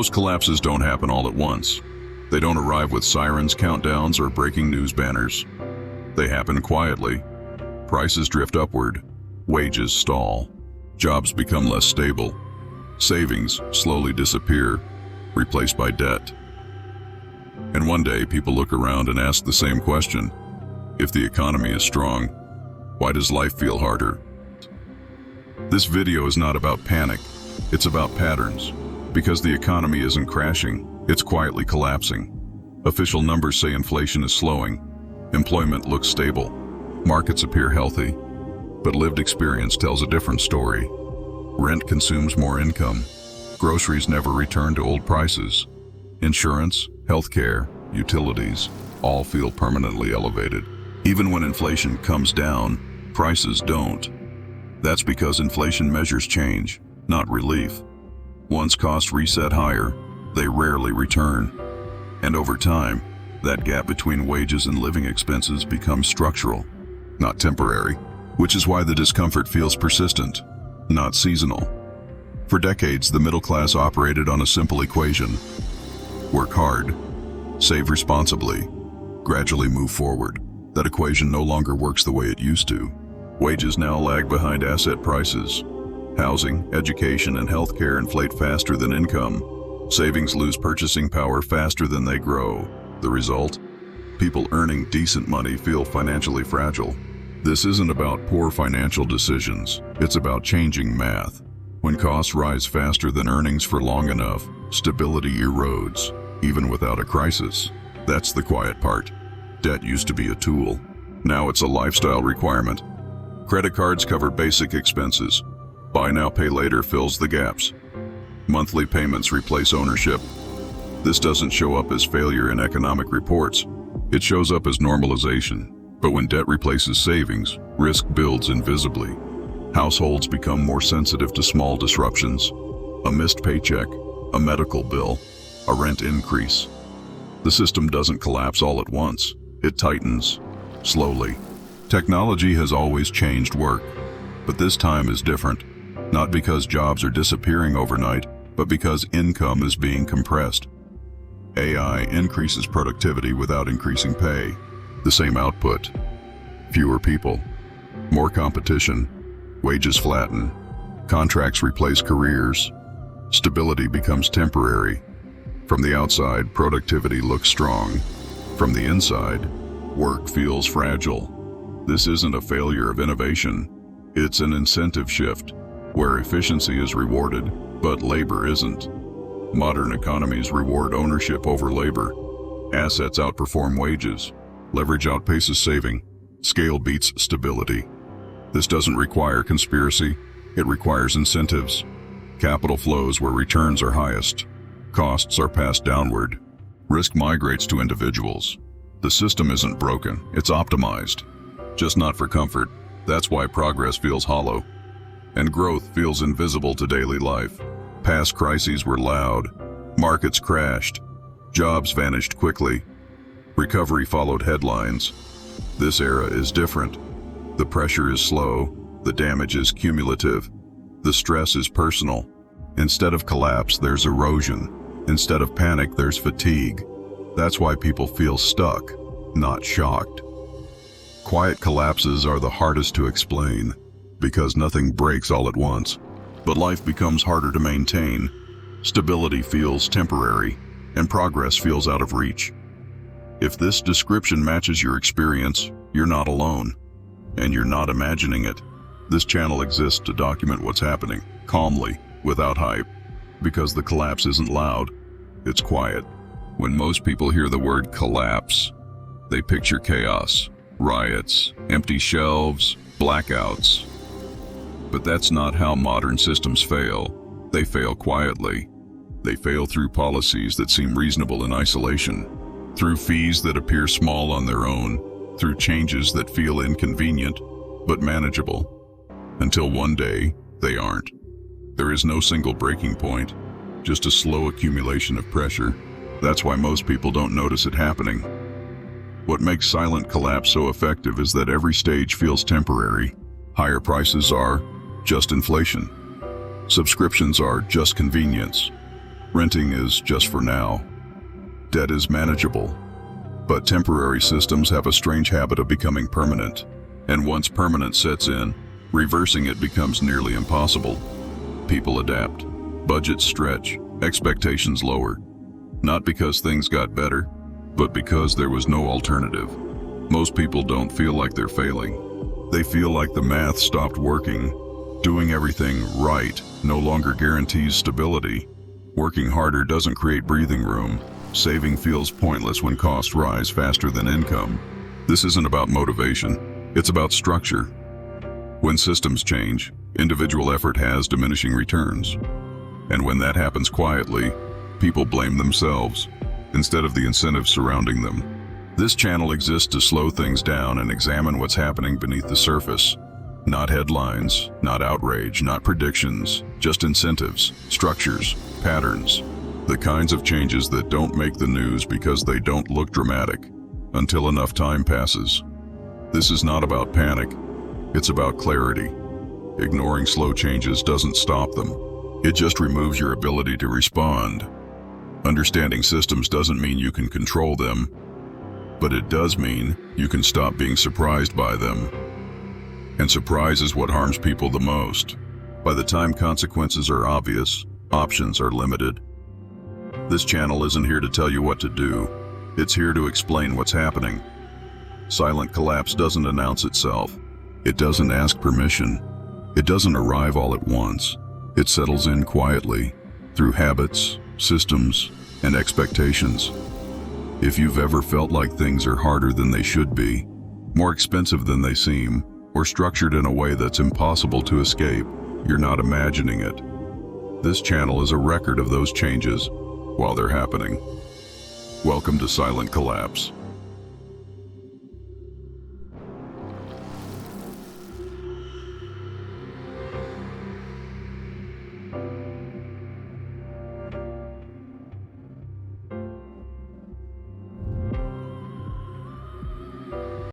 Most collapses don't happen all at once. They don't arrive with sirens, countdowns, or breaking news banners. They happen quietly. Prices drift upward. Wages stall. Jobs become less stable. Savings slowly disappear, replaced by debt. And one day, people look around and ask the same question. If the economy is strong, why does life feel harder? This video is not about panic. It's about patterns. Because the economy isn't crashing, it's quietly collapsing. Official numbers say inflation is slowing. Employment looks stable. Markets appear healthy. But lived experience tells a different story. Rent consumes more income. Groceries never return to old prices. Insurance, healthcare, utilities all feel permanently elevated. Even when inflation comes down, prices don't. That's because inflation measures change, not relief. Once costs reset higher, they rarely return. And over time, that gap between wages and living expenses becomes structural, not temporary, which is why the discomfort feels persistent, not seasonal. For decades, the middle class operated on a simple equation. Work hard, save responsibly, gradually move forward. That equation no longer works the way it used to. Wages now lag behind asset prices. Housing, education, and healthcare inflate faster than income. Savings lose purchasing power faster than they grow. The result? People earning decent money feel financially fragile. This isn't about poor financial decisions. It's about changing math. When costs rise faster than earnings for long enough, stability erodes, even without a crisis. That's the quiet part. Debt used to be a tool. Now it's a lifestyle requirement. Credit cards cover basic expenses. Buy now, pay later fills the gaps. Monthly payments replace ownership. This doesn't show up as failure in economic reports. It shows up as normalization. But when debt replaces savings, risk builds invisibly. Households become more sensitive to small disruptions. A missed paycheck, a medical bill, a rent increase. The system doesn't collapse all at once. It tightens, slowly. Technology has always changed work, but this time is different. Not because jobs are disappearing overnight, but because income is being compressed. AI increases productivity without increasing pay. The same output. Fewer people. More competition. Wages flatten. Contracts replace careers. Stability becomes temporary. From the outside, productivity looks strong. From the inside, work feels fragile. This isn't a failure of innovation. It's an incentive shift, where efficiency is rewarded, but labor isn't. Modern economies reward ownership over labor. Assets outperform wages. Leverage outpaces saving. Scale beats stability. This doesn't require conspiracy. It requires incentives. Capital flows where returns are highest. Costs are passed downward. Risk migrates to individuals. The system isn't broken, it's optimized. Just not for comfort. That's why progress feels hollow. And growth feels invisible to daily life. Past crises were loud. Markets crashed. Jobs vanished quickly. Recovery followed headlines. This era is different. The pressure is slow. The damage is cumulative. The stress is personal. Instead of collapse, there's erosion. Instead of panic, there's fatigue. That's why people feel stuck, not shocked. Quiet collapses are the hardest to explain, because nothing breaks all at once. But life becomes harder to maintain. Stability feels temporary, and progress feels out of reach. If this description matches your experience, you're not alone. And you're not imagining it. This channel exists to document what's happening, calmly, without hype. Because the collapse isn't loud, it's quiet. When most people hear the word collapse, they picture chaos, riots, empty shelves, blackouts. But that's not how modern systems fail. They fail quietly. They fail through policies that seem reasonable in isolation, through fees that appear small on their own, through changes that feel inconvenient but manageable, until one day they aren't. There is no single breaking point, just a slow accumulation of pressure. That's why most people don't notice it happening. What makes silent collapse so effective is that every stage feels temporary. Higher prices are just inflation. Subscriptions are just convenience. Renting is just for now. Debt is manageable. But temporary systems have a strange habit of becoming permanent. And once permanence sets in, reversing it becomes nearly impossible. People adapt. Budgets stretch. Expectations lower. Not because things got better, but because there was no alternative. Most people don't feel like they're failing. They feel like the math stopped working. Doing everything right no longer guarantees stability. Working harder doesn't create breathing room. Saving feels pointless when costs rise faster than income. This isn't about motivation, it's about structure. When systems change, individual effort has diminishing returns. And when that happens quietly, people blame themselves instead of the incentives surrounding them. This channel exists to slow things down and examine what's happening beneath the surface. Not headlines, not outrage, not predictions, just incentives, structures, patterns. The kinds of changes that don't make the news because they don't look dramatic until enough time passes. This is not about panic, it's about clarity. Ignoring slow changes doesn't stop them. It just removes your ability to respond. Understanding systems doesn't mean you can control them, but it does mean you can stop being surprised by them. And surprise is what harms people the most. By the time consequences are obvious, options are limited. This channel isn't here to tell you what to do. It's here to explain what's happening. Silent collapse doesn't announce itself. It doesn't ask permission. It doesn't arrive all at once. It settles in quietly, through habits, systems, and expectations. If you've ever felt like things are harder than they should be, more expensive than they seem, or structured in a way that's impossible to escape, you're not imagining it. This channel is a record of those changes while they're happening. Welcome to Silent Collapse.